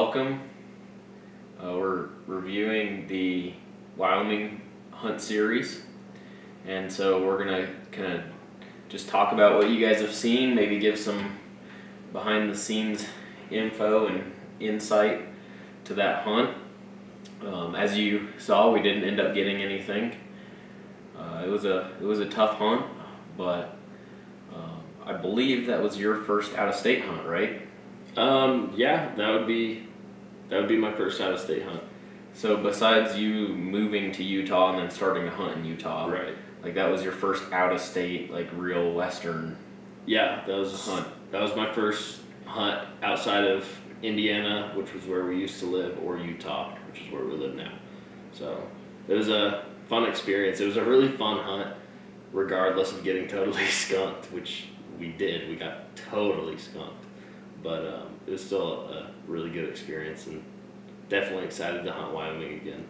welcome. We're reviewing the Wyoming hunt series, and so we're gonna kind of just talk about what you guys have seen, maybe give some behind the scenes info and insight to that hunt. As you saw, we didn't end up getting anything. It was a tough hunt, but I believe that was your first out-of-state hunt, right? Yeah, that would be my first out-of-state hunt. So besides you moving to Utah and then starting to hunt in Utah, Right. Like that was your first out-of-state, like real Western. Yeah, that was my first hunt outside of Indiana, which was where we used to live, or Utah, which is where we live now. So it was a fun experience. It was a really fun hunt, regardless of getting totally skunked, which we did. We got totally skunked, but it was still a really good experience, and definitely excited to hunt Wyoming again.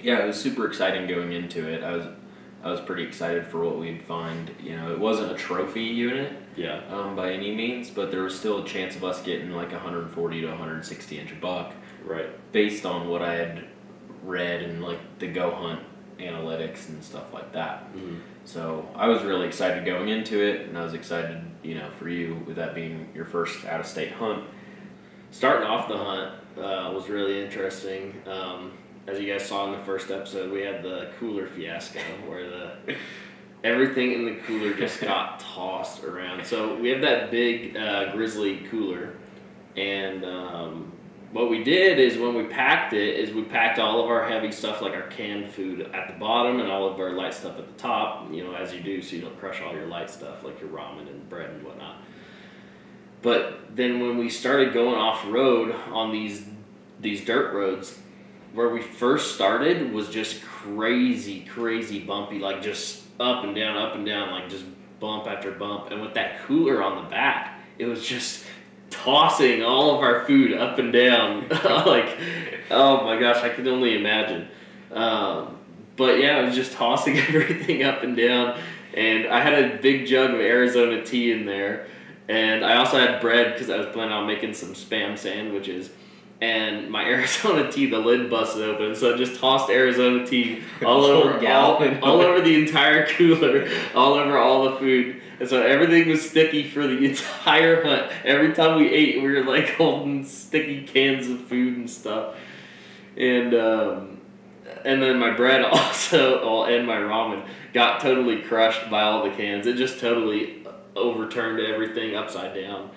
Yeah, it was super exciting going into it. I was pretty excited for what we'd find. You know, it wasn't a trophy unit, Yeah. by any means, but there was still a chance of us getting like a 140 to 160 inch buck, Right. based on what I had read and like the Go Hunt analytics and stuff like that. Mm-hmm. So I was really excited going into it, and I was excited, for you with that being your first out-of-state hunt. Starting off the hunt was really interesting. As you guys saw in the first episode, we had the cooler fiasco where everything in the cooler just got tossed around. So we have that big grizzly cooler, and what we did is when we packed it is we packed all of our heavy stuff, like our canned food, at the bottom and all of our light stuff at the top, as you do, so you don't crush all your light stuff like your ramen and bread and whatnot. But then when we started going off-road on these dirt roads, where we first started was just crazy bumpy, like just up and down, like just bump after bump. And with that cooler on the back, it was just tossing all of our food up and down. Like, oh my gosh, I can only imagine. But yeah, it was just tossing everything up and down. And I had a big jug of Arizona tea in there. And I also had bread because I was planning on making some Spam sandwiches. And my Arizona tea, the lid busted open, so I just tossed Arizona tea all over the entire cooler, all over all the food. And so everything was sticky for the entire hunt. Every time we ate, we were like holding sticky cans of food and stuff. And then my bread also, and my ramen, got totally crushed by all the cans. It just totally overturned everything upside down.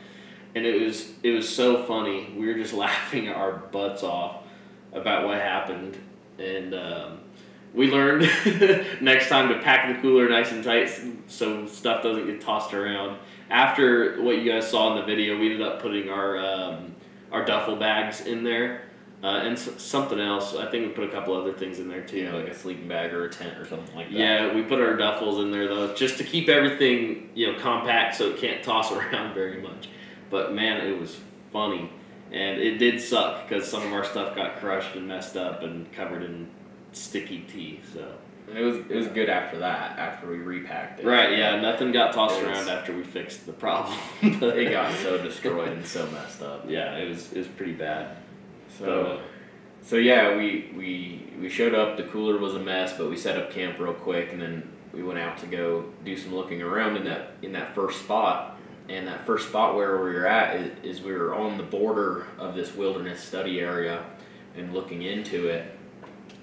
And it was so funny. We were just laughing our butts off about what happened. And we learned next time to pack the cooler nice and tight so stuff doesn't get tossed around. After what you guys saw in the video, we ended up putting our duffel bags in there. And something else. I think we put a couple other things in there too. Yeah, like a sleeping bag or a tent or something like that. Yeah, we put our duffels in there though, just to keep everything, compact so it can't toss around very much. But man, it was funny, and it did suck because some of our stuff got crushed and messed up and covered in sticky tea. So it was good after that, after we repacked it. Right? Yeah, nothing got tossed around after we fixed the problem. It got so destroyed and so messed up. Yeah, it was pretty bad. So yeah, we showed up. The cooler was a mess, but we set up camp real quick, and then we went out to go do some looking around in that first spot. And that first spot where we were at is we were on the border of this wilderness study area and looking into it.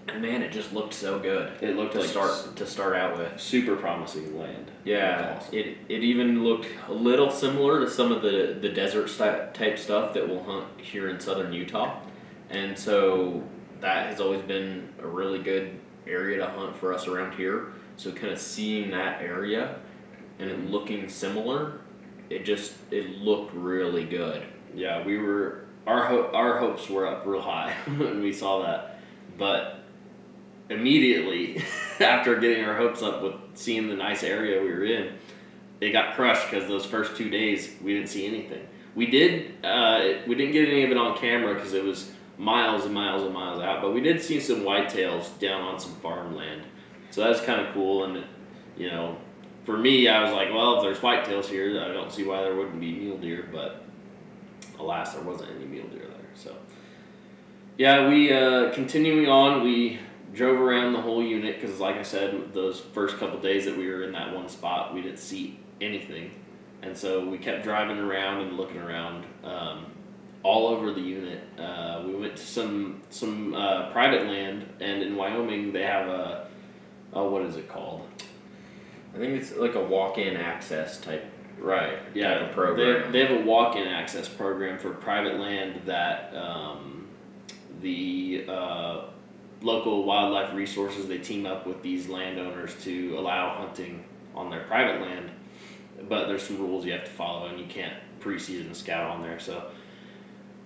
And man, it just looked so good. It looked to start out with. Super promising land. Yeah, awesome. it even looked a little similar to some of the desert type stuff that we'll hunt here in southern Utah. And so that has always been a really good area to hunt for us around here. So kind of seeing that area and it looking similar, it looked really good. Yeah, our hopes were up real high when we saw that, but immediately after getting our hopes up with seeing the nice area we were in, it got crushed because those first 2 days we didn't see anything. We didn't get any of it on camera because it was miles and miles and miles out, but we did see some whitetails down on some farmland, so that's kind of cool. And for me, I was like, well, if there's whitetails here, I don't see why there wouldn't be mule deer, but alas, there wasn't any mule deer there. So Yeah, we continuing on. We drove around the whole unit because, like I said, those first couple days that we were in that one spot, we didn't see anything, and so we kept driving around and looking around all over the unit. We went to some private land, and in Wyoming they have what is it called? I think it's like a walk-in access type. Right. Yeah. Type of program. They have a walk-in access program for private land that the local wildlife resources, they team up with these landowners to allow hunting on their private land, but there's some rules you have to follow, and you can't pre-season scout on there. So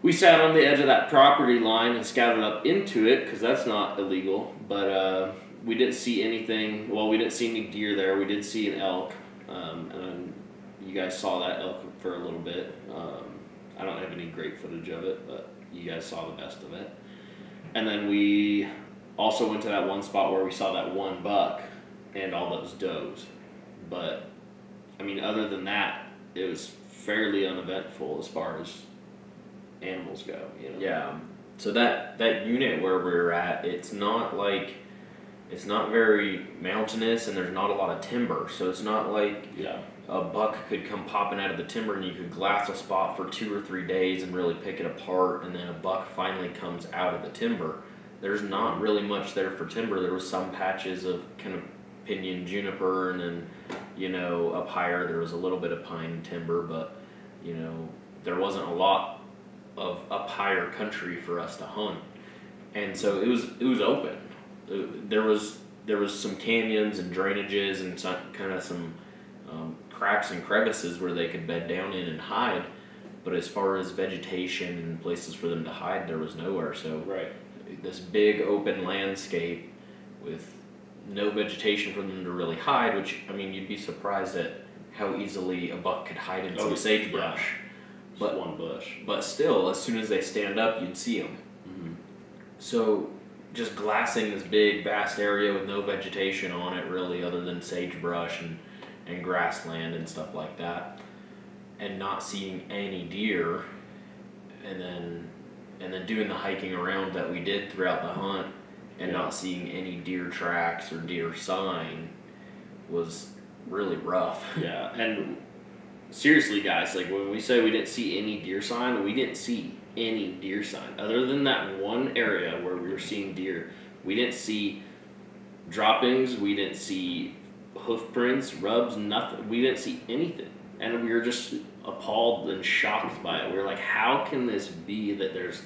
we sat on the edge of that property line and scouted up into it because that's not illegal, but we didn't see anything. Well, we didn't see any deer there. We did see an elk, and you guys saw that elk for a little bit. I don't have any great footage of it, but you guys saw the best of it. And then we also went to that one spot where we saw that one buck and all those does. But, I mean, other than that, it was fairly uneventful as far as animals go, you know? Yeah. So that unit where we're at, it's not very mountainous, and there's not a lot of timber. So it's not like a buck could come popping out of the timber and you could glass a spot for 2 or 3 days and really pick it apart, and then a buck finally comes out of the timber. There's not really much there for timber. There was some patches of kind of pinyon juniper, and then, you know, up higher there was a little bit of pine timber, but, you know, there wasn't a lot of up higher country for us to hunt. And so it was open. There was some canyons and drainages and some cracks and crevices where they could bed down in and hide, but as far as vegetation and places for them to hide, there was nowhere. So this big open landscape with no vegetation for them to really hide, which, I mean, you'd be surprised at how easily a buck could hide in some sagebrush. But one bush. But still, as soon as they stand up, you'd see them. Mm-hmm. So just glassing this big, vast area with no vegetation on it, really, other than sagebrush and grassland and stuff like that, and not seeing any deer, and then doing the hiking around that we did throughout the hunt, and not seeing any deer tracks or deer sign was really rough. Yeah, and seriously, guys, like when we say we didn't see any deer sign, we didn't see any deer sign. Other than that one area where we were seeing deer, we didn't see droppings, we didn't see hoof prints, rubs, nothing. We didn't see anything. And we were just appalled and shocked by it. We were like, how can this be that there's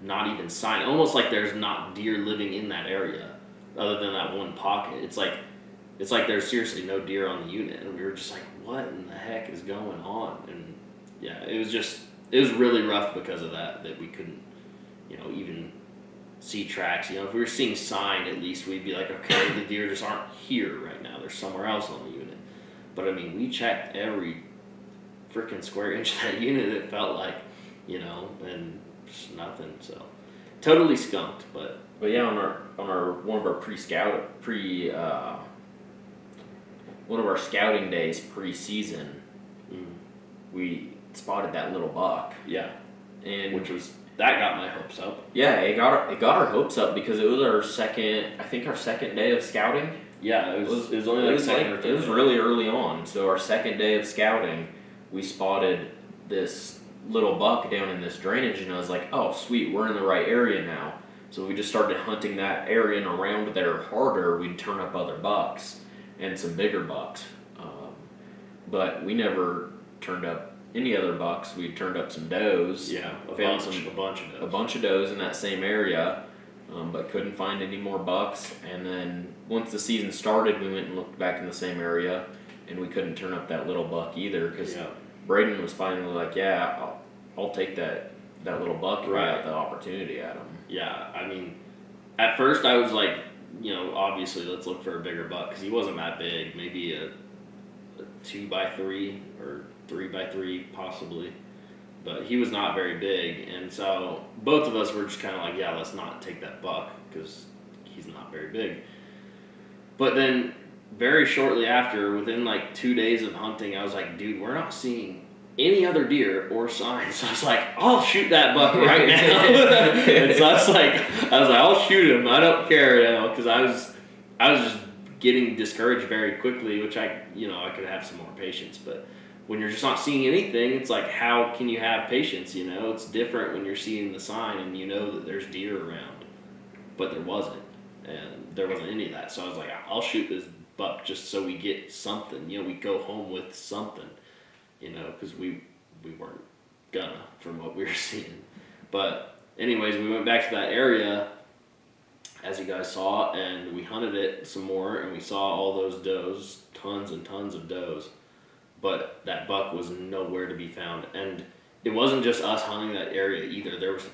not even sign? Almost like there's not deer living in that area other than that one pocket. It's like there's seriously no deer on the unit. And we were just like, what in the heck is going on? And yeah, it was really rough because of that we couldn't, you know, even see tracks. You know, if we were seeing sign, at least we'd be like, okay, the deer just aren't here right now. They're somewhere else on the unit. But I mean, we checked every freaking square inch of that unit, it felt like, you know, and just nothing. So totally skunked. But yeah, on our one of our one of our scouting days pre-season, we spotted that little buck. Yeah, and that got my hopes up. Yeah, it got our hopes up because it was our second day of scouting. Yeah, it was only like second or third. It was really early on. So our second day of scouting, we spotted this little buck down in this drainage, and I was like, oh sweet, we're in the right area now. So we just started hunting that area, and around there harder, we'd turn up other bucks and some bigger bucks. But we never turned up any other bucks. We turned up some does. Yeah, a bunch of does in that same area, but couldn't find any more bucks. And then once the season started, we went and looked back in the same area, and we couldn't turn up that little buck either because Braden was finally like, yeah, I'll take that little buck if I got the opportunity at him. Yeah, I mean, at first I was like, you know, obviously let's look for a bigger buck because he wasn't that big, maybe a 2x3 or 3x3 possibly, but he was not very big, and so both of us were just kind of like, yeah, let's not take that buck because he's not very big. But then very shortly after, within like 2 days of hunting, I was like, dude, we're not seeing any other deer or sign. So I was like, I'll shoot that buck right now. And so I was like, I'll shoot him. I don't care, because I was just getting discouraged very quickly, which I could have some more patience. But when you're just not seeing anything, it's like, how can you have patience? It's different when you're seeing the sign and you know that there's deer around, but there wasn't, and there wasn't any of that. So I was like, I'll shoot this buck just so we get something. We go home with something. Because we weren't gonna from what we were seeing. But anyways, we went back to that area, as you guys saw, and we hunted it some more, and we saw all those does, tons and tons of does. But that buck was nowhere to be found. And it wasn't just us hunting that area either. There was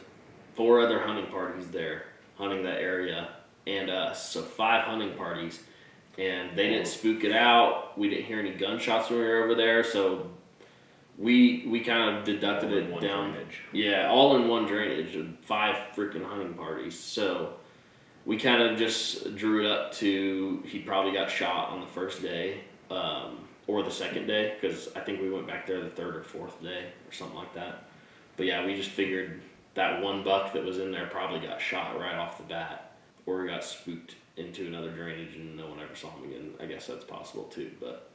4 other hunting parties there hunting that area, and us. So 5 hunting parties. And they didn't spook it out. We didn't hear any gunshots when we were over there, so we kind of deducted it down. Drainage. Yeah, all in one drainage, 5 freaking hunting parties. So we kind of just drew it up to he probably got shot on the first day, or the second day, because I think we went back there the 3rd or 4th day or something like that. But yeah, we just figured that one buck that was in there probably got shot right off the bat, or he got spooked into another drainage and no one ever saw him again. I guess that's possible too. But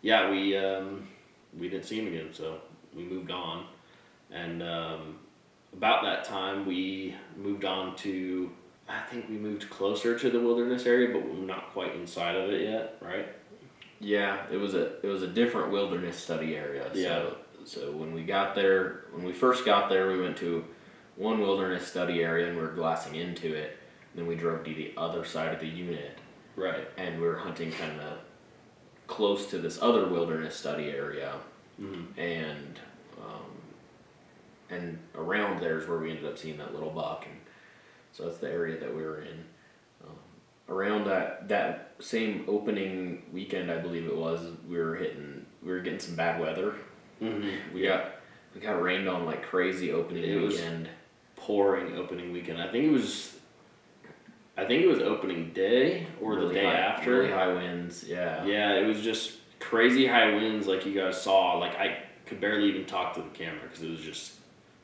yeah, we didn't see him again, so we moved on. And about that time, we moved on to, I think we moved closer to the wilderness area, but we're not quite inside of it yet, right? Yeah, it was a different wilderness study area. Yeah. So when we first got there, we went to one wilderness study area and we were glassing into it. Then we drove to the other side of the unit. Right. And we were hunting kind of close to this other wilderness study area. Mm-hmm. And around there is where we ended up seeing that little buck. And so that's the area that we were in. Around that same opening weekend, I believe it was, we were getting some bad weather. Mm-hmm. We got rained on like crazy opening weekend. Pouring opening weekend. I think it was opening day or really the day after. Really high winds, yeah. Yeah, it was just crazy high winds like you guys saw. Like I could barely even talk to the camera because it was just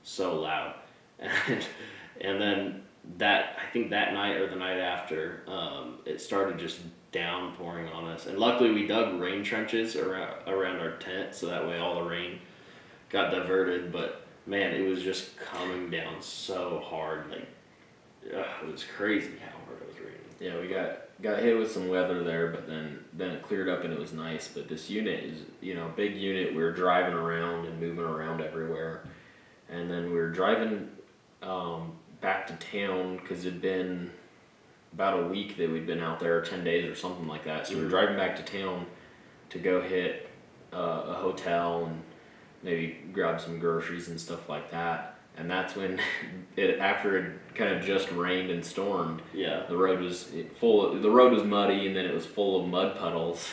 so loud. And then I think that night or the night after, it started just downpouring on us. And luckily we dug rain trenches around our tent, so that way all the rain got diverted. But man, it was just coming down so hard. Like, it was crazy how hard it was raining. Yeah, we got hit with some weather there, but then it cleared up and it was nice. But this unit is, big unit. We were driving around and moving around everywhere. And then we were driving back to town because it'd been about a week that we'd been out there, 10 days or something like that. So we were driving back to town to go hit a hotel and maybe grab some groceries and stuff like that. And that's when, after it kind of just rained and stormed, yeah, the road was the road was muddy, and then it was full of mud puddles.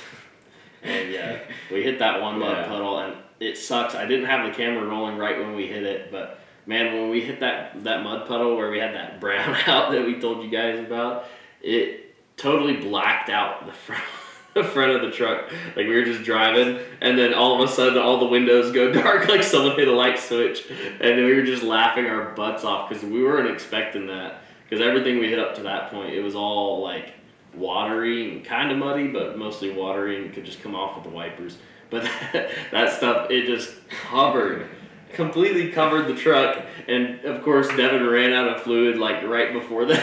And yeah, we hit that one mud puddle, and it sucks. I didn't have the camera rolling right when we hit it, but man, when we hit that mud puddle where we had that brown out that we told you guys about, it totally blacked out the front of the truck. Like we were just driving, and then all of a sudden all the windows go dark like someone hit a light switch, and then we were just laughing our butts off because we weren't expecting that, because everything we hit up to that point, it was all like watery and kind of muddy, but mostly watery and could just come off with the wipers. But that stuff, it just completely covered the truck, and of course Devin ran out of fluid like right before that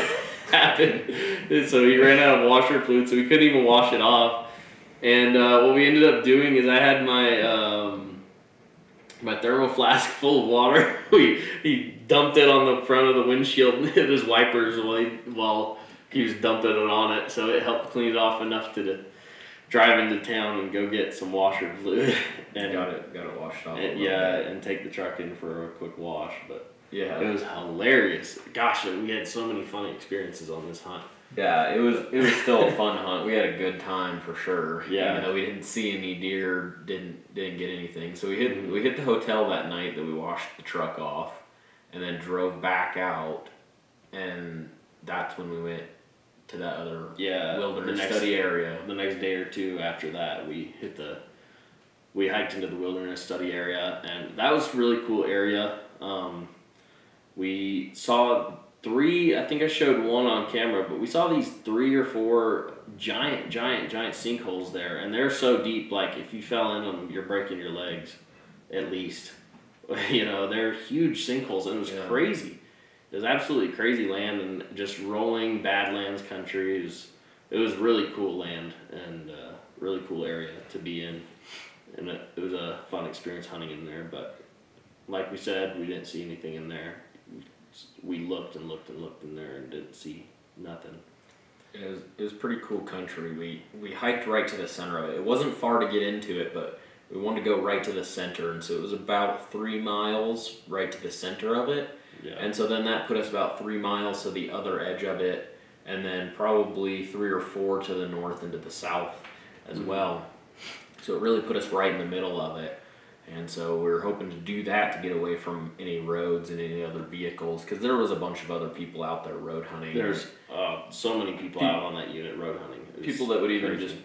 happened, and so he ran out of washer fluid, so we couldn't even wash it off. And what we ended up doing is I had my my thermal flask full of water. He dumped it on the front of the windshield and hit his wipers while he was dumping it on it, so it helped clean it off enough to drive into town and go get some washer fluid and got it washed off. And take the truck in for a quick wash. But yeah, it was hilarious. Gosh, we had so many funny experiences on this hunt. Yeah, it was still a fun hunt. We had a good time for sure. Yeah, even though we didn't see any deer, didn't get anything. So we hit the hotel that night that we washed the truck off, and then drove back out, and that's when we went to that other wilderness study area. The next day or two after that, we hit the we hiked into the wilderness study area, and that was a really cool area. We saw three, I think I showed one on camera, but we saw these 3 or 4 giant sinkholes there, and they're so deep, like if you fell in them, you're breaking your legs, at least. You know, they're huge sinkholes, and it was crazy. It was absolutely crazy land, and just rolling Badlands country. It was really cool land, and really cool area to be in, and it was a fun experience hunting in there, but like we said, we didn't see anything in there. We looked and looked and looked in there and didn't see nothing. It was pretty cool country. We hiked right to the center of it. It wasn't far to get into it, but we wanted to go right to the center, and so it was about 3 miles right to the center of it. Yeah. And so then that put us about 3 miles to the other edge of it, and then probably 3 or 4 to the north and to the south as well. So it really put us right in the middle of it. And so we were hoping to do that to get away from any roads and any other vehicles, because there was a bunch of other people out there road hunting. There's so many people out on that unit road hunting. People that would even just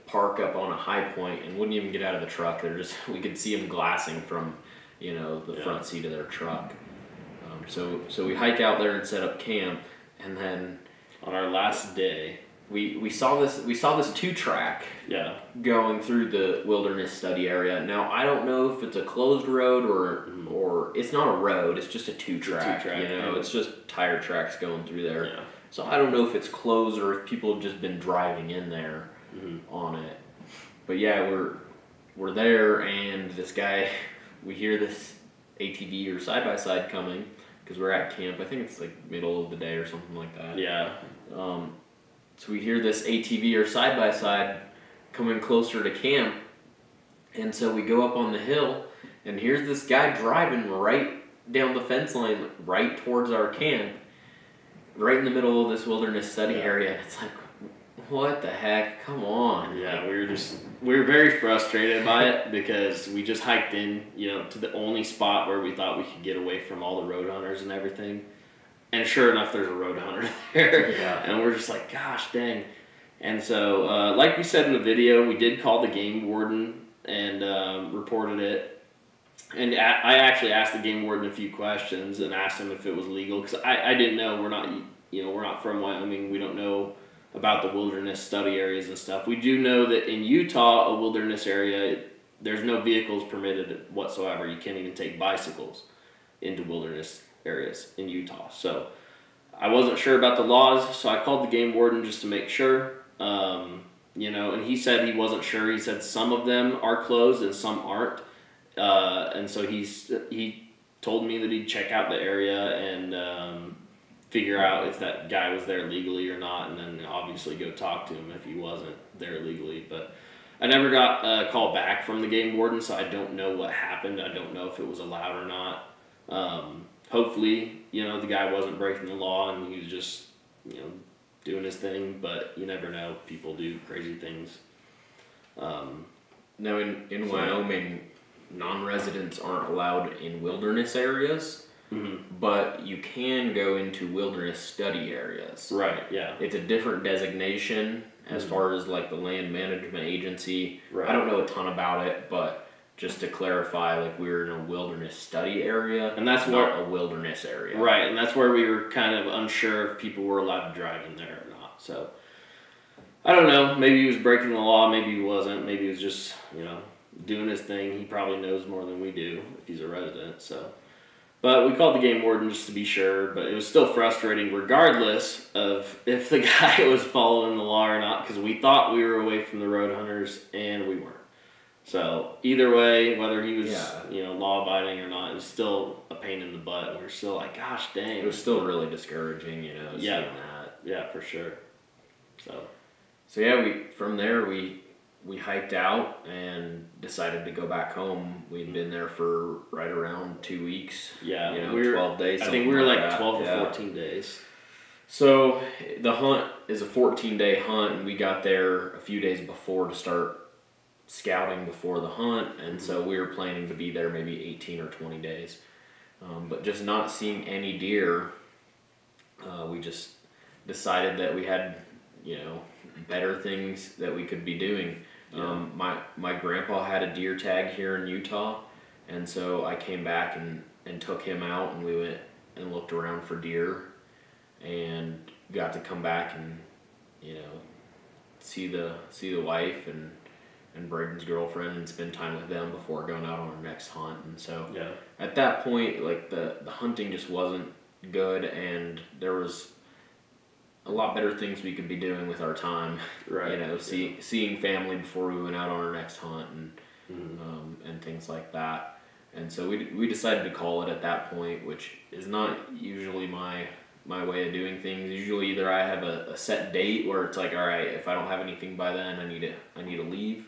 park up on a high point and wouldn't even get out of the truck. We could see them glassing from, the front seat of their truck. So we hike out there and set up camp, and then on our last day, we saw this 2-track going through the wilderness study area. Now I don't know if it's a closed road or it's not a road. It's just a 2-track. It's just tire tracks going through there. Yeah. So I don't know if it's closed or if people have just been driving in there on it. But yeah, we're there, and this guy, we hear this ATV or side-by-side coming, because we're at camp. I think it's like middle of the day or something like that. Yeah. So we hear this ATV or side-by-side coming closer to camp, and so we go up on the hill, and here's this guy driving right down the fence line right towards our camp, right in the middle of this wilderness study area, and it's like, what the heck? Come on. Yeah, we were very frustrated by it, because we just hiked in, to the only spot where we thought we could get away from all the road hunters and everything. And sure enough, there's a road hunter there. Yeah. And we're just like, gosh dang. And so, like we said in the video, we did call the game warden and reported it. And I actually asked the game warden a few questions and asked him if it was legal, because I didn't know. We're not from Wyoming. We don't know about the wilderness study areas and stuff. We do know that in Utah, a wilderness area, there's no vehicles permitted whatsoever. You can't even take bicycles into wilderness areas in Utah. So I wasn't sure about the laws, so I called the game warden just to make sure. And he said he wasn't sure. He said some of them are closed and some aren't. And so he told me that he'd check out the area and figure out if that guy was there legally or not, and then obviously go talk to him if he wasn't there legally. But I never got a call back from the game warden, so I don't know what happened. I don't know if it was allowed or not. Hopefully, the guy wasn't breaking the law and he was just, doing his thing, but you never know. People do crazy things. Now in Wyoming, non-residents aren't allowed in wilderness areas. But you can go into wilderness study areas. Right, yeah. It's a different designation as far as like the land management agency. Right. I don't know a ton about it, but just to clarify, like we're in a wilderness study area, and that's not a wilderness area. Right, and that's where we were kind of unsure if people were allowed to drive in there or not. So I don't know. Maybe he was breaking the law. Maybe he wasn't. Maybe he was just doing his thing. He probably knows more than we do if he's a resident. So. But we called the game warden just to be sure, but it was still frustrating regardless of if the guy was following the law or not, because we thought we were away from the road hunters and we weren't. So either way, whether he was law-abiding or not, it was still a pain in the butt. We were still like, gosh dang. It was still really discouraging, seeing that. Yeah, for sure. So yeah, from there we hiked out and decided to go back home. We'd been there for right around 2 weeks. Yeah, 12 days. I think we were like 12 or 14 days. So the hunt is a 14-day hunt, and we got there a few days before to start scouting before the hunt, and so we were planning to be there maybe 18 or 20 days. But just not seeing any deer, we just decided that we had, better things that we could be doing. Yeah. My grandpa had a deer tag here in Utah, and so I came back and took him out, and we went and looked around for deer, and got to come back and, you know, see the wife and Braden's girlfriend and spend time with them before going out on our next hunt. And so Yeah. at that point, like the hunting just wasn't good, and there was a lot better things we could be doing with our time. Right. You know, seeing family before we went out on our next hunt Mm-hmm. and things like that. And so we decided to call it at that point, which is not usually my way of doing things. Usually either I have a set date where it's like, all right, if I don't have anything by then, I need to leave.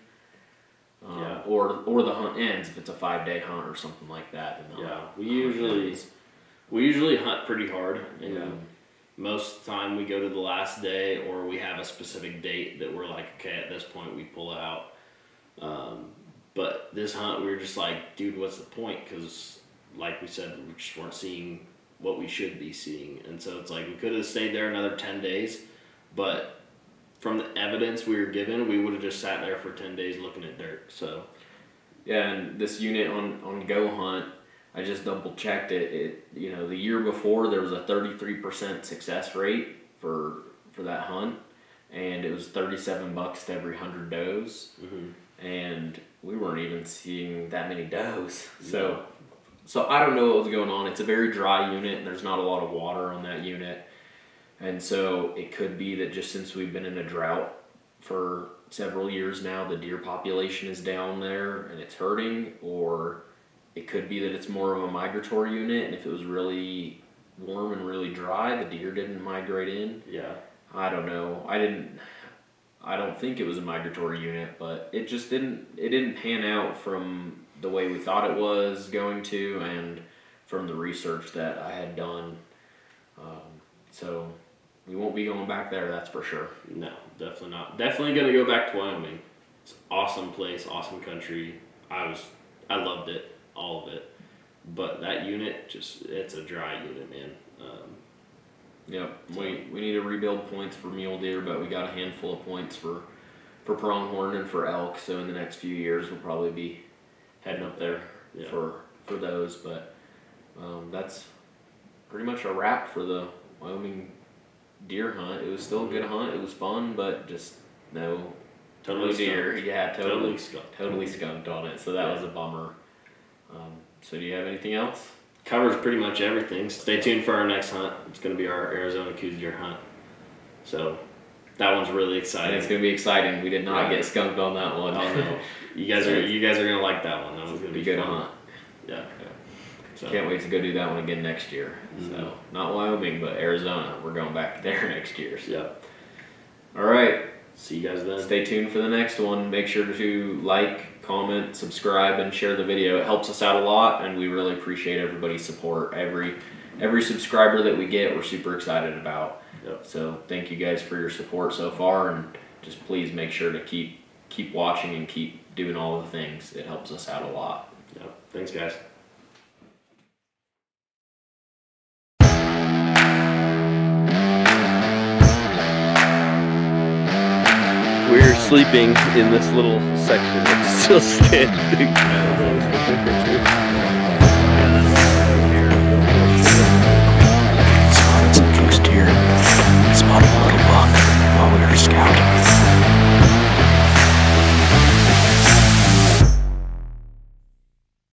Yeah. Or the hunt ends if it's a 5-day hunt or something like that. Then Yeah. We usually hunt pretty hard, and Yeah. most of the time we go to the last day, or we have a specific date that we're like, okay, at this point we pull out. But this hunt, we were just like, dude, what's the point? Because, like we said, we just weren't seeing what we should be seeing. And so it's like, we could have stayed there another 10 days, but from the evidence we were given, we would have just sat there for 10 days looking at dirt. So, yeah, and this unit on Go Hunt, I just double checked it. You know, the year before there was a 33% success rate for that hunt, and it was $37 to every 100 does. mm-hmm. And we weren't even seeing that many does. So I don't know what was going on. It's a very dry unit, and there's not a lot of water on that unit. And so it could be that just since we've been in a drought for several years now, the deer population is down there and it's hurting, or it could be that it's more of a migratory unit, and if it was really warm and really dry, the deer didn't migrate in. Yeah. I don't know. I don't think it was a migratory unit, but it just didn't pan out from the way we thought it was going to, and from the research that I had done. So we won't be going back there, that's for sure. No, definitely not. Definitely gonna go back to Wyoming. It's an awesome place, awesome country. I loved it, all of it. But that unit, it's a dry unit, man. Yep, we need to rebuild points for mule deer, but we got a handful of points for pronghorn and for elk. So in the next few years, we'll probably be heading up there for those. But that's pretty much a wrap for the Wyoming deer hunt. It was still a good hunt. It was fun, but just no deer. Skunked. Yeah, totally skunked. skunked on it. So that was a bummer. So do you have anything else? Covers pretty much everything. Stay tuned for our next hunt. It's going to be our Arizona Coues deer hunt. So that one's really exciting. And it's going to be exciting. We did not get skunked on that one. Oh no, you guys are going to like that one. That one's going to be good fun. hunt. Yeah. So can't wait to go do that one again next year. Mm-hmm. So not Wyoming, but Arizona. We're going back there next year. So. Yeah. All right. See you guys then. Stay tuned for the next one. Make sure to like, comment, subscribe, and share the video. It helps us out a lot, and we really appreciate everybody's support. Every subscriber that we get, we're super excited about. Yep. So thank you guys for your support so far, and just please make sure to keep watching and keep doing all the things. It helps us out a lot. Yep. Thanks, guys. We're sleeping in this little section. It's still standing.